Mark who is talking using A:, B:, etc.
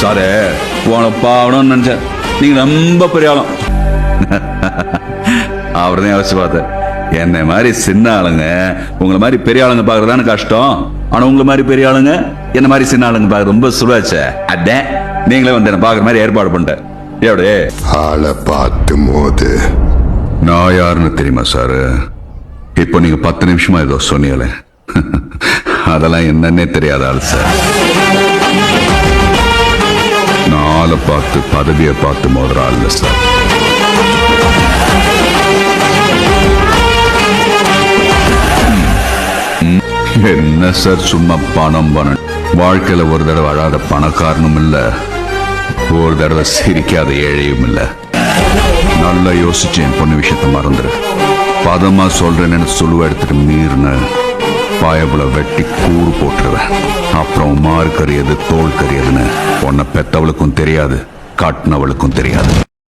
A: Sir உன பாவணும்னு நினைச்சேன். நீங்க ரொம்ப பெரிய ஆளும். அவர்தான் யோசிச்சு பார்த்தேன். என்ன மாதிரி சின்ன ஆளுங்க உங்களை மாதிரி பெரிய ஆளுங்க பாக்குறதானு கஷ்டம். ஆனா உங்களை மாதிரி பெரிய ஆளுங்க என்ன மாதிரி சின்ன ஆளுங்க பாக்குறது ரொம்ப சுலபச்ச. அதான் நீங்களே வந்து என்ன பாக்குற மாதிரி ஏற்பாடு பண்ணிட்டேன். எப்படி
B: ஆளை பார்த்து மோது.
A: நான் யாருன்னு தெரியுமா சாரு? இப்போ நீங்க 10 நிமிஷமா ஏதோ சொன்னீங்களே, அதெல்லாம் என்னன்னே தெரியாத ஆள் சார். நான் ஆளை பார்த்து பதவியை பார்த்து மோதுற ஆள் இல்ல சார். என்ன சார் சும்மா பணம் பணம். வாழ்க்கையில ஒரு தடவை அழாத பணக்காரனும் இல்ல, ஒரு தடவை சிரிக்காத ஏழையும் இல்ல. நல்லா யோசிச்சேன். பொண்ணு விஷயத்த மறந்துரு. பதமா சொல்றேன்னு சொல்லுவ எடுத்துட்டு மீறின பாயபுல வெட்டி கூறு போட்டுருவேன். அப்புறம் மாறு கறியது தோல் கறியதுன்னு உன்னை பெத்தவளுக்கும் தெரியாது, காட்டினவளுக்கும் தெரியாது.